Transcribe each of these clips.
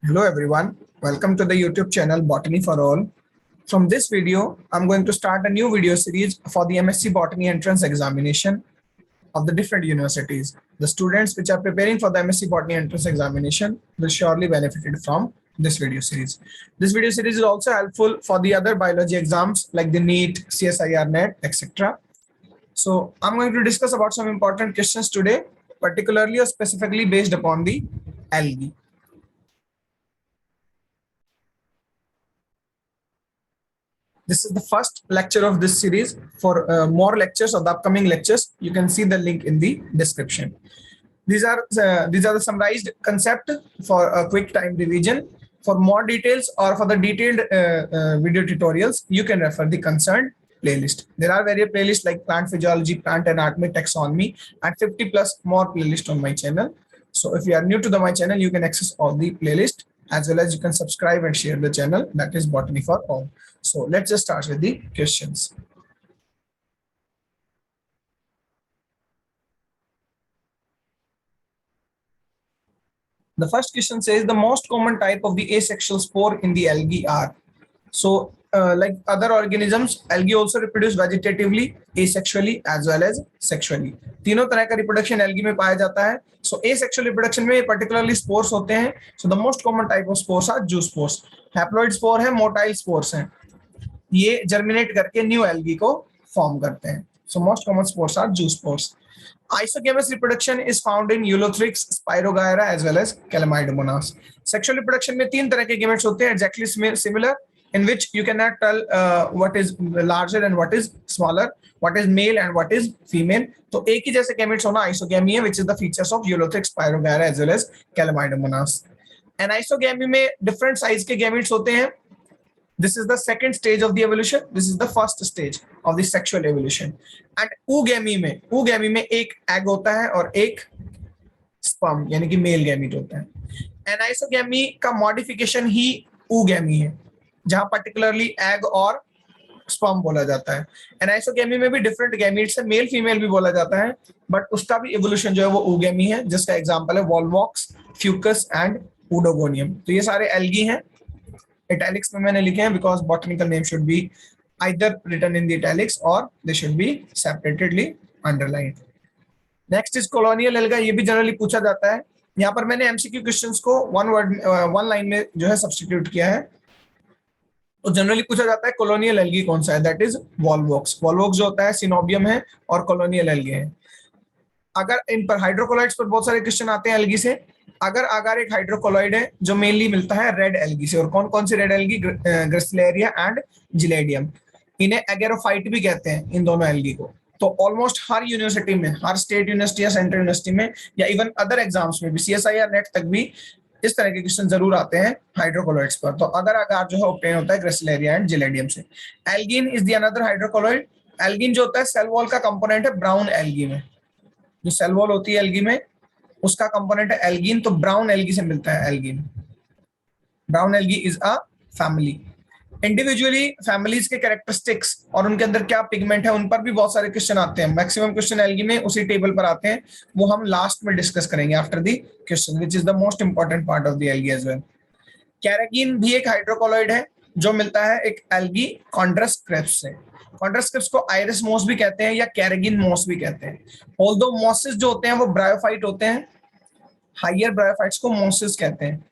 Hello everyone, welcome to the YouTube channel Botany for All. From this video, I'm going to start a new video series for the MSc Botany entrance examination of the different universities. The students which are preparing for the MSc Botany entrance examination will surely benefit from this video series. This video series is also helpful for the other biology exams like the NEET, CSIR NET, etc. So I'm going to discuss about some important questions today, particularly or specifically based upon the algae. This is the first lecture of this series. For more lectures or the upcoming lectures, you can see the link in the description. These are the summarized concept for a quick time revision. For more details or for the detailed video tutorials, you can refer the concerned playlist. There are various playlists like plant physiology, plant anatomy, taxonomy, and 50 plus more playlists on my channel. So if you are new to my channel, you can access all the playlist, as well as you can subscribe and share the channel, that is Botany for All. So let's just start with the questions. The first question says the most common type of the asexual spore in the algae are. So like other organisms, algae also reproduce vegetatively, asexually as well as sexually. तीनों तरह का reproduction algae में पाया जाता है. So asexual reproduction में particularly spores होते हैं. So the most common type of spores are zoospores. Haploid spore है, motile spores हैं. ये जर्मिनेट करके न्यू एल्गी को फॉर्म करते हैं. So most common spores are zoospores. Isogamous reproduction is found in Eulothrix, Spirogyra as well as Calamidomonas. Sexual reproduction में तीन तरह के gametes होते हैं exactly similar, in which you cannot tell what is larger and what is smaller, what is male and what is female. तो एक ही जैसे gametes होना isogamy है, which is the features of Eulothrix, Spirogyra as well as Calamidomonas. Anisogamy में different size के gametes होते हैं. This is the second stage of the evolution. This is the first stage of the sexual evolution. And oogammy में एक egg होता है और एक sperm यानी कि male gamete होता है. Anisogamy का modification ही oogammy है, जहां particularly egg और sperm बोला जाता है. Anisogamy में भी different gametes है, male female भी बोला जाता है, but उसका भी evolution जो है वो oogammy है, जिसका example है Volvox, Fucus and Oedogonium. तो ये सारे algae हैं. Italics में मैंने लिखे हैं because botanical name should be either written in the italics or they should be separately underlined. Next is colonial alga. ये भी जनरली पूछा जाता है. यहाँ पर मैंने MCQ क्वेश्चंस को one लाइन में जो है सब्स्टिट्यूट किया है. तो जनरली पूछा जाता है colonial algae कौन सा है, that is Volvox. Volvox जो होता है सिनोबियम है और colonial algae है. अगर इन पर हाइड्रोकोलाइड्स पर बहुत सारे क्वेश्चन आते हैं एल्गी से. अगर अगर एक हाइड्रोकोलॉइड है जो मेनली मिलता है रेड एल्गी से, और कौन कौन सी red algae, gracilaria and gelidium. इन्हें एगेरोफाइट भी कहते हैं इन दोनों एल्गी को. तो ऑलमोस्ट हर यूनिवर्सिटी में, हर स्टेट यूनिवर्सिटी या सेंट्रल यूनिवर्सिटी में या इवन अदर एग्जाम्स में भी, CSIR नेट तक भी इस तरह के क्वेश्चन जरूर आते हैं हाइड्रोकोलॉइड्स पर. तो अगर अगर जो है ऑब्टेन होता है ग्रेसिलेरिया एंड जिलेडियम से. Algin is the another hydrocolloid. Algin जो होता है सेल वॉल का कंपोनेंट है ब्राउन एल्गी में. जो सेल वॉल होती है एल्गी में उसका कंपोनेंट है एल्गिन. तो ब्राउन एल्गी से मिलता है algin. Brown algae is a family. Individually families के कैरेक्टरिस्टिक्स और उनके अंदर क्या पिगमेंट है उन पर भी बहुत सारे क्वेश्चन आते हैं. मैक्सिमम क्वेश्चन एल्गी में उसी टेबल पर आते हैं, वो हम लास्ट में डिस्कस करेंगे after the question, which is the most important part of the algae as well. Carrageenan भी एक हाइड्रोकोलॉइड है जो मिलता है एक एल्गी कॉन्ड्रस क्रेप्स से. कॉन्ड्रस क्रेप्स को आयरिस मॉस भी कहते हैं या कैरागिन मॉस भी कहते हैं. ऑल्दो मॉसेस जो होते हैं वो ब्रायोफाइट होते हैं, हाइयर ब्रायोफाइट्स को मॉसेस कहते हैं.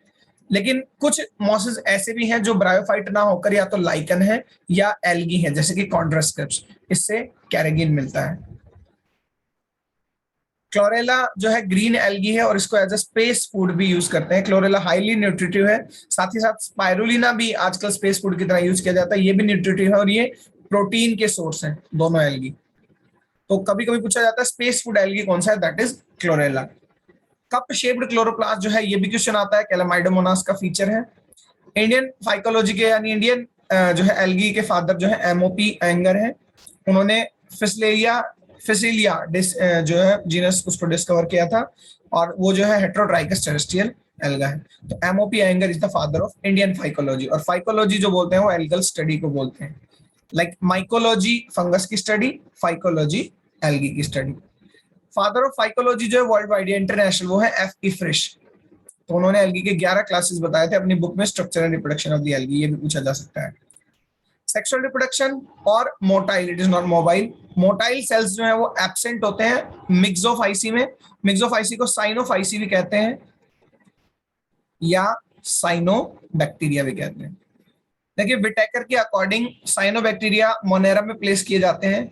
लेकिन कुछ मॉसेस ऐसे भी हैं जो ब्रायोफाइट ना होकर या तो लाइकन है या एल्गी है, जैसे कि कॉन्ड्रस क्रेप्स. इससे कैरागिन मिलता है. क्लोरेला जो है ग्रीन एल्गी है और इसको एज अ स्पेस फूड भी यूज करते हैं. क्लोरेला हाईली न्यूट्रिटिव है. साथ ही साथ स्पाइरुलिना भी आजकल स्पेस फूड की तरह यूज किया जाता है. ये भी न्यूट्रिटिव है और ये प्रोटीन के सोर्स हैं दोनों एल्गी. तो कभी कभी पूछा जाता है स्पेस फूड एल्गी कौन सा है, that is chlorella. Cup shaped chloroplast जो है ये भी क्वेश्चन आता है, कैलामाइडोमोनास का फीचर है. इंडियन फाइकोलॉजी के यानी इंडियन जो है एल्गी के फादर जो है MOP एंगर है. उन्होंने फिसिलिया जो है जीनस उसको डिस्कवर किया था और वो जो है हेट्रोट्राइकस टेरेस्ट्रियल एल्गा है. तो MOP anger is the father of Indian phycology. और फाइकोलॉजी जो बोलते हैं वो एल्गल स्टडी को बोलते हैं. लाइक माइकोलॉजी फंगस की स्टडी, फाइकोलॉजी एल्गी की स्टडी. फादर ऑफ फाइकोलॉजी जो है वर्ल्ड वाइड इंटरनेशनल वो है F.E. फ्रिश. तो उन्होंने एल्गी के 11 क्लासेस बताए थे अपनी बुक में, structure and reproduction of the algae, ये भी पूछा जा सकता है। सेक्सुअल रिप्रोडक्शन और motile, it is not mobile. Motile sales जो है वो एब्सेंट होते हैं मिक्सोफाइसी में। मिक्सोफाइसी को साइनोफाइसी भी कहते हैं या साइनोबैक्टीरिया भी कहते हैं। देखिए विटेकर के अकॉर्डिंग साइनोबैक्टीरिया मोनेरा में प्लेस किए जाते हैं,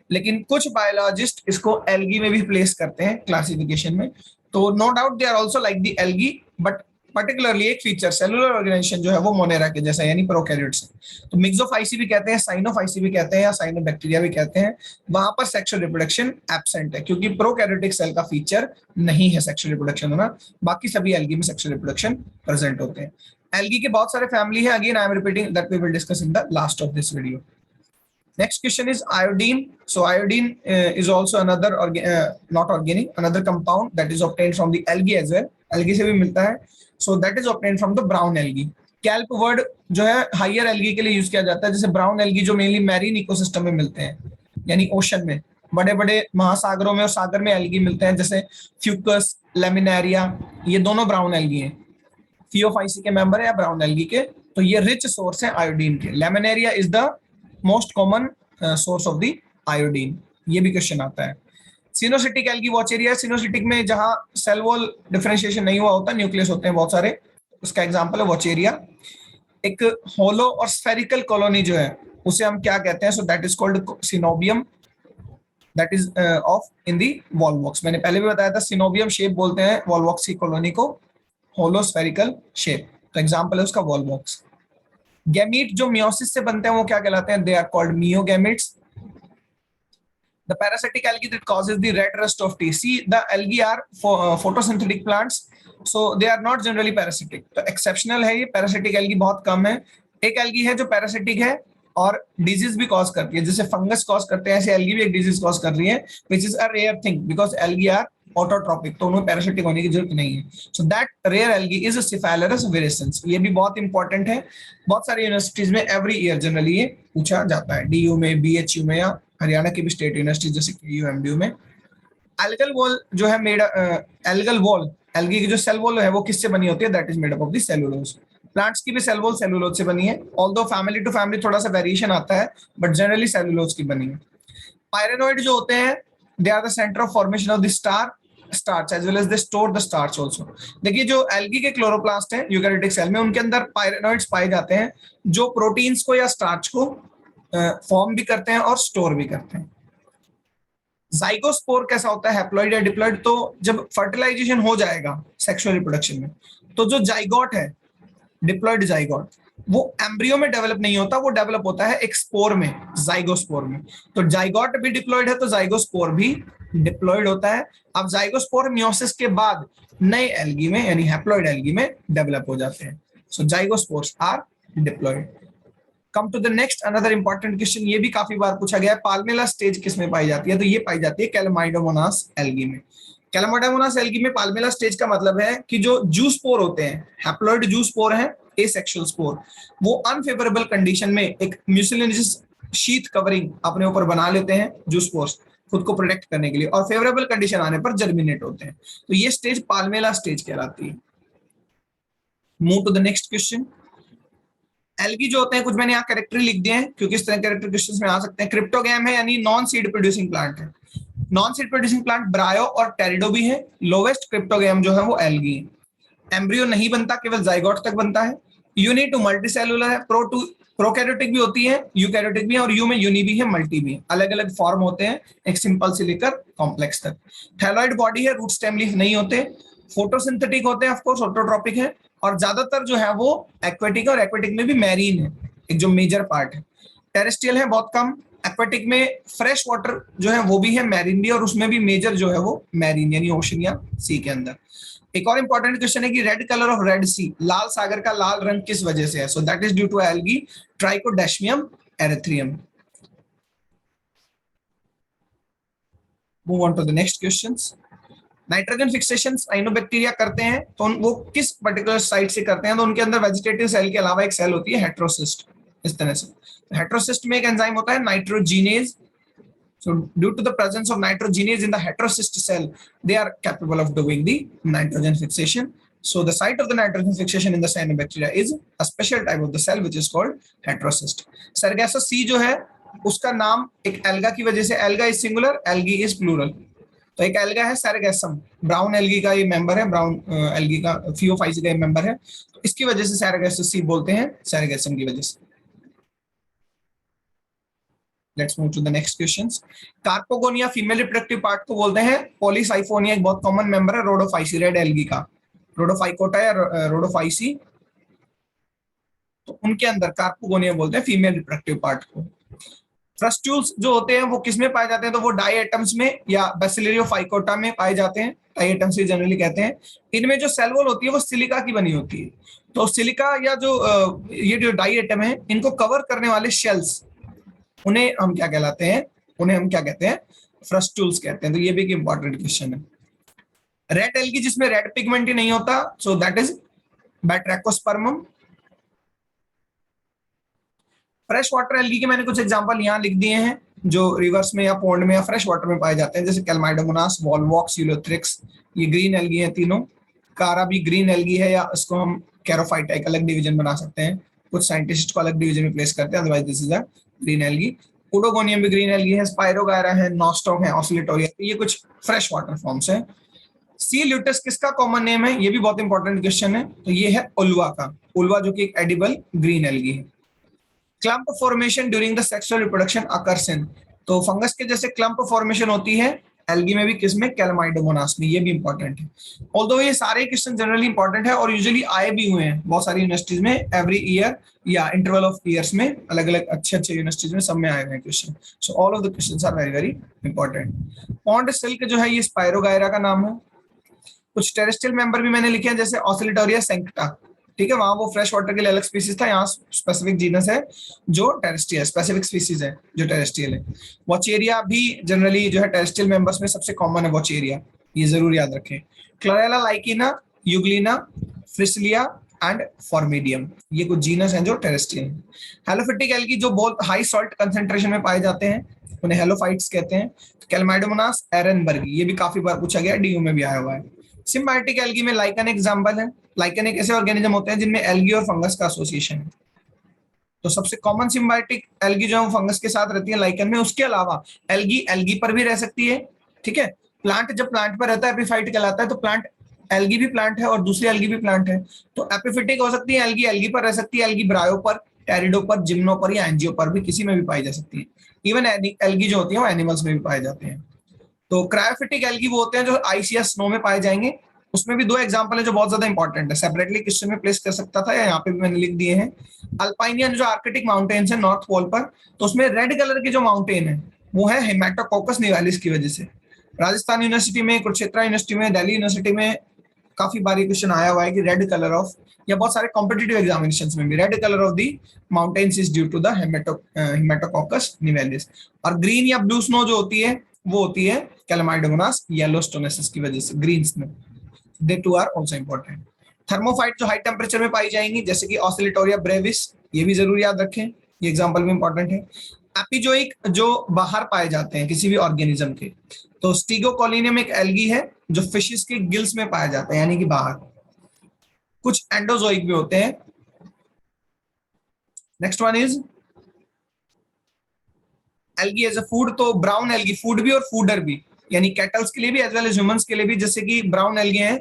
लेकिन कुछ बायोलॉजिस्ट इसको एल्गी में भी प्लेस करते हैं क्लासिफिकेशन में। तो no doubt they are also like the algae, but particularly एक फीचर सेलुलर ऑर्गेनाइजेशन जो है वो मोनेरा के जैसा यानी प्रोकैरियोट्स है। तो मिक्सोफाइसी भी कहते हैं, साइनोफाइसी भी कहते हैं या साइनोबैक्टीरिया भी कहते हैं। वहां पर सेक्सुअल रिप्रोडक्शन एब्सेंट है क्योंकि प्रोकैरियोटिक सेल का फीचर नहीं है सेक्सुअल रिप्रोडक्शन होना। बाकी सभी एल्गी में सेक्सुअल रिप्रोडक्शन प्रेजेंट होते हैं। एल्गी के बहुत सारे फैमिली है, again I am repeating that we will discuss in the last of this video. Next question is iodine. So iodine is also another not organic, another compound that is obtained from the algae as well. Algae से भी मिलता है. So that is obtained from the brown algae. Kelp word जो है higher algae के लिए use किया जाता है, जैसे ब्राउन एल्गी जो मेनली मैरीन इकोसिस्टम में मिलते हैं, यानी ओशन में, बड़े बड़े महासागरों में और सागर में एल्गी मिलते हैं, जैसे फ्यूकस, लेमिनेरिया, ये दोनों ब्राउन एल्गी हैं। थियोफाइसी के मेंबर है या ब्राउन एल्गी के, तो ये रिच सोर्स है आयोडीन के। Laminaria is the most common source of the iodine, ये भी क्वेश्चन आता है। सिनोसिटिक एल्गी वॉचेरिया, सिनोसिटिक में जहां सेल वॉल डिफरेंशिएशन नहीं हुआ होता, न्यूक्लियस होते हैं बहुत सारे, उसका एग्जांपल है वॉचेरिया। एक होलो और स्फेरिकल कॉलोनी जो है उसे हम क्या कहते हैं, सो that is called coenobium, that is of in the Volvox. मैंने पहले भी बताया था सिनोबियम शेप बोलते हैं वॉलवॉक्स की कॉलोनी को, होलो स्फेरिकल शेप, तो एग्जांपल है उसका वॉलवॉक्स। गैमीट जो मियोसिस से बनते हैं वो क्या कहलाते हैं, they are called meiogametes. The parasitic algae that causes the red rust of tea. See, the algae are photosynthetic plants, so they are not generally parasitic. तो exceptional है ये, parasitic algae बहुत कम है। एक algae है जो parasitic है और डिजीज भी कॉज करती है, जैसे फंगस कॉज करते हैं, ऐसे एल्गी भी एक डिजीज कॉज कर रही है, which is a rare thing because algae are autotrophic, तो उन्हें पैरासिटिक होने की जरूरत नहीं है। So that rare algae is cephaleuros virescens. ये भी बहुत इंपॉर्टेंट है, बहुत सारी यूनिवर्सिटीज में एवरी ईयर जनरली ये पूछा जाता है, डीयू में, बीएचयू में या हरियाणा की भी स्टेट यूनिवर्सिटी जैसे केयू, एमडीयू में। एल्गल वॉल जो है मेड, एल्गल वॉल, एल्गी की जो सेल वॉल है वो किससे बनी होती है, that is made up of the cellulose. Plants की भी सेल वॉल सेलुलोज से बनी है, ऑल्दो फैमिली टू फैमिली थोड़ा सा वेरिएशन आता है, बट जनरली सेलुलोज की बनी है। पायरेनोइड जो होते हैं, they are the centre of formation of the starch as well as they store the starch also. देखिए जो एल्गी के क्लोरोप्लास्ट हैं यूकैरियोटिक सेल में, उनके अंदर पायरेनोइड्स पाए जाते हैं जो प्रोटीन्स को या स्टार्च को फॉर्म भी करते हैं और स्टोर भी करते हैं। जाइगोस्पोर कैसा होता है, हैप्लॉइड या डिप्लॉइड, तो जब फर्टिलाइजेशन हो जाएगा सेक्सुअल रिप्रोडक्शन में, तो जो जाइगोट है, डिप्लॉइड जाइगोट, वो एम्ब्रियो में डेवलप नहीं होता, वो डेवलप होता है एक स्पोर में, जाइगोस्पोर में। तो जाइगोट भी डिप्लॉइड है तो जाइगोस्पोर भी डिप्लॉइड होता है। अब जाइगोस्पोर मियोसिस के बाद नए एल्गी में यानी हैप्लॉइड एल्गी में डेवलप हो जाते हैं। So zygospores are diploid. Come to the next another important question, ये भी काफी बार पूछा गया है, पाल्मेला स्टेज किस में पाई जाती है, तो ये पाई जाती है कैलमाइडोमोनास एल्गी में। कैलमाइडोमोनास एल्गी में पाल्मेला स्टेज का मतलब है कि जो जूस्पोर होते हैं, हैप्लॉइड जूस्पोर हैं, एसेक्सुअल स्पोर, वो अनफेवरेबल कंडीशन में एक म्यूसिलिनस शीथ कवरिंग अपने ऊपर बना लेते हैं जूस्पोर्स, खुद को प्रोटेक्ट करने के लिए, और फेवरेबल कंडीशन आने पर जर्मिनेट होते हैं। तो ये स्टेज पाल्मेला स्टेज कहलाती है। Move to the next question. Algae जो होते हैं, कुछ मैंने यहाँ कैरेक्टर लिख दिए हैं क्योंकि इस तरह कैरेक्टर क्वेश्चंस में आ सकते हैं। क्रिप्टोगैम है यानी नॉन सीड प्रोड्यूसिंग प्लांट है। नॉन सीड प्रोड्यूसिंग प्लांट ब्रायो और टेरिडो भी है। लोवेस्ट क्रिप्टोगैम जो है वो एल्गी है। एम्ब्रियो नहीं बनता, केवल जाइगोट तक बनता है। यूनि टू मल्टीसेलुलर है। प्रोकैरियोटिक भी होती है, यूकैरियोटिक भी है, और यू में यूनि भी है, मल्टी भी है। अलग अलग फॉर्म होते हैं, एक सिंपल से लेकर कॉम्प्लेक्स तक। थैलॉइड बॉडी है, रूट स्टेम लीफ नहीं होते। फोटोसिंथेटिक होते हैं, ऑफ कोर्स ऑटोट्रॉपिक है, और ज्यादातर जो है वो एक्वेटिक है, और एक्वेटिक में भी मैरीन है एक जो मेजर पार्ट है। टेरेस्ट्रियल है बहुत कम। एक्वेटिक में फ्रेश वाटर जो है वो भी है, मैरीन भी, और उसमें भी मेजर जो है वो मैरीन यानी ओशन या सी के अंदर। एक और इंपॉर्टेंट क्वेश्चन है कि red colour of Red Sea, लाल सागर का लाल रंग किस वजह से है, so that is due to algae trichodesmium erythraeum. Move on to the next questions. Nitrogen fixation cyanobacteria करते हैं, तो वो किस पर्टिकुलर साइट से करते हैं, तो उनके अंदर वेजिटेटिव सेल के अलावा एक सेल होती है हेट्रोसिस्ट, इस तरह से। हेट्रोसिस्ट में एक एंजाइम होता है नाइट्रोजीनेज। So due to the presence of nitrogenase in the heterocyst cell, they are capable of doing the nitrogen fixation. So the site of the nitrogen fixation in the cyanobacteria is a special type of the cell which is called heterocyst. Sargassous sea जो है उसका नाम एक alga की वजह से, alga is singular, algae is plural, तो एक एल्गा है सैरगैसम, ब्राउन एल्गी का ये मेंबर है, ब्राउन एल्गी का फियोफाइसी का ये मेंबर है, तो इसकी वजह से सैरगैसस सी बोलते हैं, सैरगैसम की वजह से। Let's move to the next questions. Carpogonia female reproductive part को बोलते हैं पॉलीसाइफोनिया, एक बहुत कॉमन मेंबर है रोडोफाइसी, रेड एल्गी का, रोडोफाइकोटा या रोडोफाइसी, तो उनके अंदर कार्पोगोनिया बोलते हैं फीमेल रिप्रोडक्टिव पार्ट को। फ्रस्ट्यूल्स जो होते हैं वो किसमें पाए जाते हैं, तो वो डाई एटम्स में या बेसिलरियोफाइकोटा में पाए जाते हैं, डाई एटम्स ही जनरली कहते हैं। इनमें जो सेल वॉल होती है वो सिलिका की बनी होती है, तो सिलिका या जो ये जो डाई एटम है इनको कवर करने वाले शेल्स, उन्हें हम क्या कहलाते हैं, उन्हें हम क्या कहते हैं, फ्रस्ट्यूल्स कहते हैं। तो ये भी एक इंपॉर्टेंट क्वेश्चन है। रेड एल्गी जिसमें रेड पिगमेंट ही नहीं होता, so that is batrachospermum. Fresh water algae के मैंने कुछ एग्जांपल यहाँ लिख दिए हैं जो रिवर्स में या पॉन्ड में या फ्रेश वाटर में पाए जाते हैं, जैसे कैलमाइडोमोनास, वॉलवॉक्स, यूलोथ्रिक्स, ये ग्रीन एल्गी है तीनों। कारा भी ग्रीन एल्गी है, या इसको हम कैरोफाइटा एक अलग डिवीजन बना सकते हैं, कुछ साइंटिस्ट को अलग डिवीजन में प्लेस करते हैं, otherwise this is a green algae. Oedogonium भी ग्रीन एल्गी है, स्पाइरोगायरा है, नॉस्टॉक है, ऑसिलेटोरिया, ये कुछ फ्रेश वाटर फॉर्म्स है। सी ल्यूटस किसका कॉमन नेम है, ये भी बहुत इंपॉर्टेंट क्वेश्चन है, तो ये है उल्वा का, उल्वा जो कि एक एडिबल ग्रीन एल्गी है। Clump formation during the sexual reproduction occurs in, तो फंगस के जैसे क्लम्प फॉर्मेशन होती है एल्गी में भी, किसमें, कैलमाइडोमोनास में, ये भी इंपॉर्टेंट है। ऑल्दो ये सारे क्वेश्चन जनरली इंपॉर्टेंट है और यूजुअली आए भी हुए हैं बहुत सारी यूनिवर्सिटीज में, एवरी ईयर या इंटरवल ऑफ ईयर्स में, अलग अलग अच्छे अच्छे यूनिवर्सिटीज में सब में आए हुए हैं question. So all of the questions are very very important. Pond silk जो है ये स्पाइरोगायरा का नाम है। कुछ टेरेस्ट्रियल मेंबर भी मैंने लिखे हैं जैसे ऑसिलेटोरिया सेंक्टा, ठीक है, वहां वो फ्रेश वाटर के लिए अलग स्पीसीज था, यहाँ स्पेसिफिक जीनस है जो टेरेस्ट्रियल, स्पेसिफिक स्पीसीज है जो टेरेस्ट्रियल है। वॉचेरिया भी जनरली जो है टेरेस्ट्रियल मेंबर्स में सबसे कॉमन है वॉचेरिया, ये जरूर याद रखें। क्लोरेला लाइकिना, यूग्लिना, फ्रिसलिया एंड फॉर्मिडियम, ये कुछ जीनस हैं जो टेरेस्ट्रियल हैं। हेलोफिटिक एल्गी जो बहुत हाई सॉल्ट कंसेंट्रेशन में पाए जाते हैं उन्हें हेलोफाइट्स कहते हैं। कैलमाइडोमोनास, एरेनबर्गी, ये भी काफी बार पूछा गया, डीयू में भी आया हुआ है। सिम्बायोटिक एल्गी में लाइकन एग्जांपल है। लाइकन एक ऐसे ऑर्गेनिज्म होते हैं जिनमें एल्गी और फंगस का एसोसिएशन है, तो सबसे कॉमन सिम्बायोटिक एल्गी जो है फंगस के साथ रहती है लाइकन में। उसके अलावा एल्गी एल्गी पर भी रह सकती है, ठीक है। प्लांट जब प्लांट पर रहता है एपिफाइट कहलाता है, तो प्लांट एल्गी भी प्लांट है और दूसरी एल्गी भी प्लांट है, तो एपिफिटिक हो सकती है एल्गी, एल्गी पर रह सकती है, एल्गी ब्रायो पर, टेरिडो पर, जिम्नो पर या एंजियो पर भी, किसी में भी पाई जा सकती है। इवन एल्गी जो होती है वो एनिमल्स में भी पाए जाते हैं। तो क्रायोफिटिक एल्गी वो होते हैं जो आइस या स्नो में पाए जाएंगे। उसमें भी दो एग्जांपल है जो बहुत ज्यादा इंपॉर्टेंट है, सेपरेटली क्वेश्चन में प्लेस कर सकता था या यहाँ पे भी मैंने लिख दिए हैं। अल्पाइनियन जो आर्कटिक माउंटेन्स है नॉर्थ पोल पर, तो उसमें रेड कलर की जो माउंटेन है वो है हेमेटोकोकस निवालिस की वजह से। राजस्थान यूनिवर्सिटी में, कुरुक्षेत्र यूनिवर्सिटी में, दिल्ली यूनिवर्सिटी में काफी बारी क्वेश्चन आया हुआ है कि रेड कलर ऑफ, या बहुत सारे कॉम्पिटिटिव एग्जामिनेशंस में भी red colour of the mountains is due to the haematococcus nivalis. और ग्रीन या ब्लू स्नो जो होती है वो होती है कैलमाइडोमोनास येलोस्टोनेसिस की वजह से, green snow, they too are also important. Thermophyte जो हाई टेम्परेचर में पाई जाएंगी जैसे कि ऑसिलेटोरिया ब्रेविस, ये भी जरूर याद रखें, ये एग्जांपल भी इंपॉर्टेंट है। एपिजोइक जो बाहर पाए जाते हैं किसी भी ऑर्गेनिज्म के, तो स्टीगोकोलिनियम एक एल्गी है जो फिशेस के गिल्स में पाया जाता है यानी कि बाहर। कुछ एंडोजोइक भी होते हैं। Next one is algae as a food, तो ब्राउन एल्गी फूड भी और फूडर भी, यानी कैटल्स के लिए भी एज वेल एज ह्यूमंस के लिए भी, जैसे कि ब्राउन एल्गी है,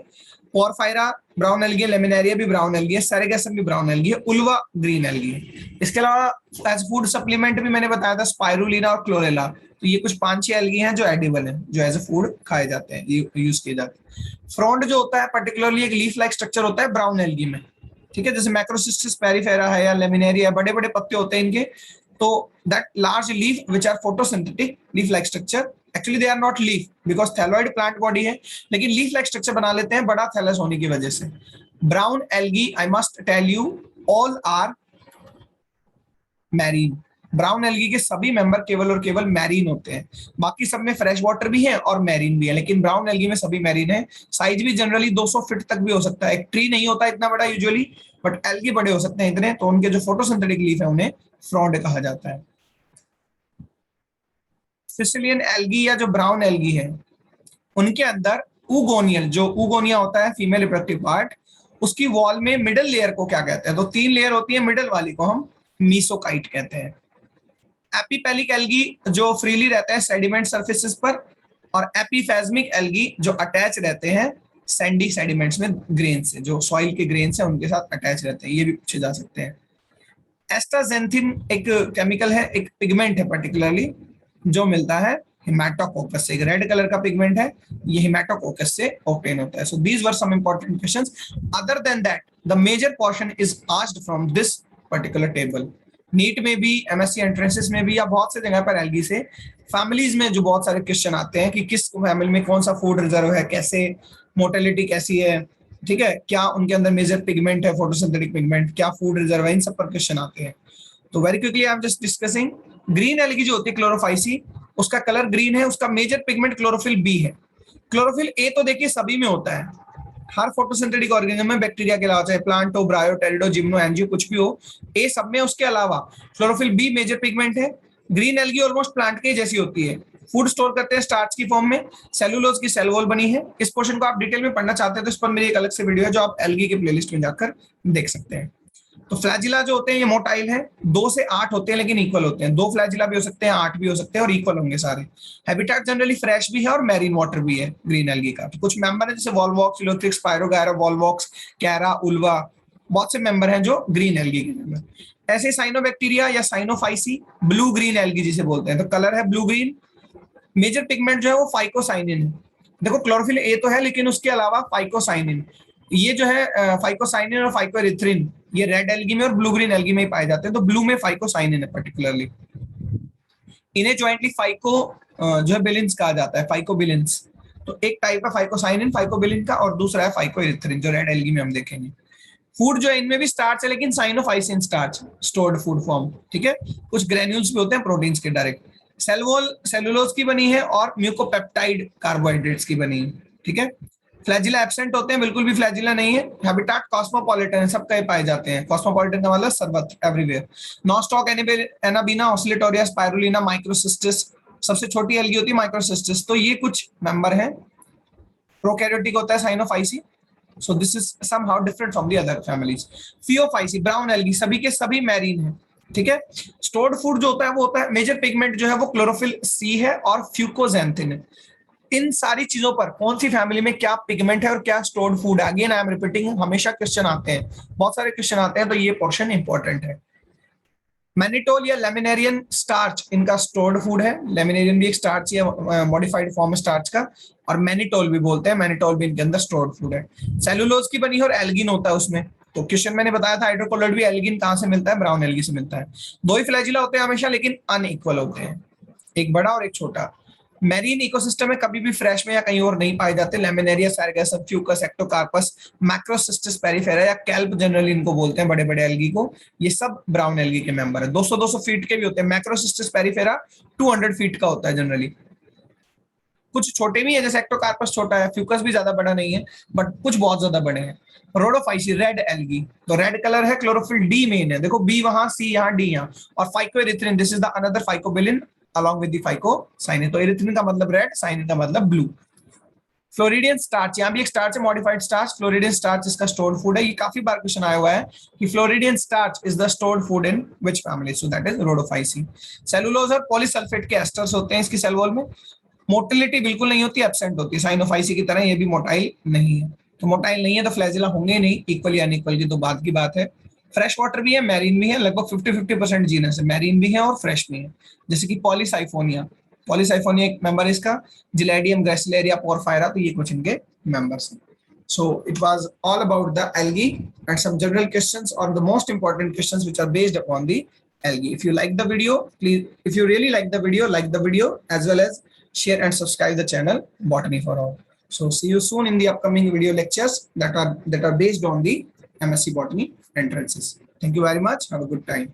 पोरफायरा ब्राउन एल्गी है, लेमिनेरिया भी ब्राउन एल्गी है, सेरेगेसम भी ब्राउन एल्गी है, उल्वा ग्रीन एल्गी है। इसके अलावा एज फूड सप्लीमेंट भी मैंने बताया था स्पाइरुलिना और क्लोरेला, तो ये कुछ 5-6 एल्गी हैं जो एडिबल हैं, जो एज अ फूड खाए जाते हैं, ये यूज किए जाते हैं। फ्रॉन्ड जो होता है पर्टिकुलरली एक लीफ लाइक स्ट्रक्चर होता है ब्राउन एल्गी में, ठीक है, जैसे मैक्रोसिस्टिस पेरिफेरा है या लेमिनेरिया, बड़े बड़े पत्ते होते हैं इनके, तो that large leaf which are photosynthetic leaf like structure, actually they are not leaf because thalloid plant body है, लेकिन leaf like structure बना लेते हैं बड़ा थैलस होने की वजह से। brown algae I must tell you all are marine, brown algae के सभी मेंबर केवल और केवल मैरीन होते हैं, बाकी सब में फ्रेश वाटर भी है और मैरीन भी है, लेकिन ब्राउन एल्गी में सभी मैरीन है। साइज भी जनरली 200 फीट तक भी हो सकता है, एक ट्री नहीं होता इतना बड़ा यूजुअली, बट एल्गी बड़े हो सकते हैं इतने, तो उनके जो फोटोसिंथेटिक लीफ है उन्हें फ्रॉन्ड कहा जाता है। सिसिलियन एल्गी या जो ब्राउन एल्गी है उनके अंदर ऊगोनियल, जो ऊगोनिया होता है फीमेल रिप्रोडक्टिव पार्ट, उसकी वॉल में मिडल लेयर को क्या कहते हैं? तो 3 लेयर होती है, मिडल वाली को हम मीसोकाइट कहते हैं। एपिपेलिक एल्गी जो फ्रीली रहते हैं सेडिमेंट सरफेसेस पर, और एपिफेजमिक एल्गी जो अटैच रहते हैं सैंडी सेडिमेंट्स में, ग्रेन से, जो सॉइल के ग्रेन से उनके साथ अटैच रहते हैं, ये भी पूछे जा सकते हैं। एस्टाजेंथिन एक केमिकल है, एक पिगमेंट है पर्टिकुलरली, जो मिलता है हेमाटोकोकस से, एक रेड कलर का पिगमेंट है, ये हेमाटोकोकस से ऑब्टेन होता है। So these were some important questions. Other than that the major portion is asked from this particular table. NEET में भी, एमएससी एंट्रेंसेस में भी, या बहुत से जगह पर एल्गी से फैमिलीज में जो बहुत सारे क्वेश्चन आते हैं कि किस फैमिली में कौन सा फूड रिजर्व है, कैसे मोर्टेलिटी कैसी है, ठीक है, क्या उनके अंदर मेजर पिगमेंट है, फोटोसिंथेटिक पिगमेंट, क्या फूड रिजर्व है, इन सब पर क्वेश्चन आते हैं। तो very quickly I am just discussing. Green algae जो होती है क्लोरोफाइसी, उसका कलर ग्रीन है, उसका मेजर पिगमेंट क्लोरोफिल बी है। क्लोरोफिल ए तो देखिए सभी में होता है, हर फोटोसिंथेटिक ऑर्गेनिज्म में, बैक्टीरिया के अलावा, चाहे प्लांट हो, ब्रायो, टेरिडो, जिम्नो, एंजियो, कुछ भी हो, ए सब में। उसके अलावा क्लोरोफिल बी मेजर पिगमेंट है। ग्रीन एल्गी ऑलमोस्ट प्लांट के जैसी होती है, फूड स्टोर करते हैं स्टार्च की फॉर्म में, सेलुलोज की सेल वॉल बनी है। इस पोर्शन को आप डिटेल में पढ़ना चाहते हैं तो इस पर मेरी एक अलग से वीडियो है जो आप एल्गी के प्लेलिस्ट में जाकर देख सकते हैं। तो फ्लैजिला जो होते हैं ये मोटाइल है, 2 से 8 होते हैं लेकिन इक्वल होते हैं। 2 फ्लैजिला भी हो सकते हैं, 8 भी हो सकते हैं, और इक्वल होंगे सारे। हैबिटेट जनरली फ्रेश भी है और मैरीन वाटर भी है ग्रीन एल्गी का। तो कुछ मेंबर है जैसे वॉलवॉक्स, फिलोथ्रिक्स, पायरोगायरा, वॉलवॉक्स, कैरा, उल्वा, बहुत से मेंबर हैं जो ग्रीन एल्गी के मेंबर। ऐसे साइनोबैक्टीरिया या साइनोफाइसी ब्लू ग्रीन एल्गी जिसे बोलते हैं, तो कलर है ब्लू ग्रीन। मेजर पिगमेंट जो है वो फाइकोसाइनिन है। देखो क्लोरोफिल ए तो है लेकिन उसके अलावा फाइकोसाइनिन, ये जो है फाइकोसाइनिन और फाइकोएरिथ्रिन, ये रेड एल्गी में और ब्लू ग्रीन एल्गी में ही पाए जाते हैं। तो ब्लू में फाइकोसाइनिन है पर्टिकुलरली। इन्हें ज्वाइंटली फाइको जो है बिलिन्स कहा जाता है, फाइकोबिलिन्स। तो एक टाइप है फाइकोसाइनिन फाइकोबिलिन का, और दूसरा है फाइकोएरिथ्रिन जो रेड एल्गी में हम देखेंगे। फूड जो है इनमें भी स्टार्च है लेकिन cyanophycin starch, stored food form, ठीक है। कुछ ग्रेन्यूल्स भी होते हैं प्रोटीन्स के डायरेक्ट। सेल वॉल सेलुलोज की बनी है और म्यूकोपेप्टाइड कार्बोहाइड्रेट्स की बनी है, ठीक है। फ्लैजिला एब्सेंट होते हैं, बिल्कुल भी फ्लैजिला नहीं है। हैबिटेट कॉस्मोपॉलिटन है, सब कहीं पाए जाते हैं। कॉस्मोपॉलिटन का मतलब सर्वत्र, everywhere. Nostoc, anabaena, Oscillatoria, spirulina, Microcystis, सबसे छोटी एल्गी होती है माइक्रोसिस्टिस। तो ये कुछ मेंबर हैं। प्रोकैरियोटिक होता है Cyanophyceae, so this is somehow different from the other families. Phaeophysi, brown algae, सभी के सभी मैरीन है, ठीक है। स्टोर्ड फूड जो होता है वो होता है, मेजर पिगमेंट जो है वो क्लोरोफिल सी है और फ्यूकोजेंथिन है। इन सारी चीजों पर कौन सी फैमिली में क्या पिगमेंट है और क्या स्टोर्ड फूड है, अगेन आई एम रिपीटिंग, हमेशा क्वेश्चन आते हैं, बहुत सारे क्वेश्चन आते हैं, तो ये पोर्शन इंपॉर्टेंट है। मैनिटोल या लेमिनेरियन स्टार्च इनका स्टोर्ड फूड है। लेमिनेरियन भी एक स्टार्च या मॉडिफाइड फॉर्म है स्टार्च का, और मैनिटोल भी बोलते हैं, मैनिटोल भी इनके अंदर स्टोर्ड फूड है। सेलुलोज की बनी है और एल्गिन होता है उसमें। तो क्वेश्चन मैंने बताया था हाइड्रोकोलोइड भी, एल्गिन कहां से मिलता है? ब्राउन एल्गी से मिलता है। 2 ही फ्लैजिला होते हैं हमेशा लेकिन अनइक्वल होते हैं, एक बड़ा और एक छोटा। मैरीन इकोसिस्टम में कभी भी फ्रेश में या कहीं और नहीं पाए जाते। लेमिनेरिया, सारगेस, फ्यूकस, एक्टोकार्पस, मैक्रोसिस्टिस पेरिफेरा या कैल्प जनरली इनको बोलते हैं, बड़े बड़े एल्गी को। ये सब ब्राउन एल्गी के मेंबर है। 200-200 फीट के भी होते हैं। मैक्रोसिस्टिस पेरिफेरा 200 फीट का होता है जनरली। कुछ छोटे भी है, जैसे एक्टोकार्पस छोटा है, फ्यूकस भी ज्यादा बड़ा नहीं है, बट कुछ बहुत ज्यादा बड़े हैं। रोडोफाइसी, रेड एल्गी, तो रेड कलर है, क्लोरोफिल डी मेन है, देखो बी वहां, सी यहाँ, डी यहाँ। और phycoerythrin, this is the another phycobilin along with the phycocyanin. तो एरिथ्रिन का मतलब रेड, साइनिन का मतलब ब्लू। फ्लोरिडियन स्टार्च, यहाँ भी एक स्टार्च है, मॉडिफाइड स्टार्च। फ्लोरिडियन स्टार्च इसका स्टोर्ड फूड है। ये काफी बार क्वेश्चन आया हुआ है कि floridean starch is the stored food in which family, so that is Rhodophyceae. Cellulose और पॉलीसल्फेट के एस्टर्स होते हैं इसकी सेल वॉल में। मोटिलिटी बिल्कुल नहीं होती, एब्सेंट होती है, साइनोफाइसी की तरह ये भी मोटाइल नहीं है। तो मोटाइल नहीं है तो फ्लैजिला होंगे नहीं, इक्वल या अनइक्वल की तो बात की बात है। फ्रेश वाटर भी है, मैरीन भी है, लगभग 50-50% जीनस है, मैरीन भी है और फ्रेश भी है। जैसे कि पॉलीसाइफोनिया, पॉलीसाइफोनिया एक मेंबर है इसका, जिलेडियम, ग्रेसिलेरिया, पोरफायरा, तो ये कुछ इनके मेंबर्स हैं। So it was all about the algae and some general questions or the most important questions which are based upon the algae. If you like the video, please, if you really like the video as well as share and subscribe the channel Botany for All. So see you soon in the upcoming video lectures that are based on the MSc Botany entrances. Thank you very much. Have a good time.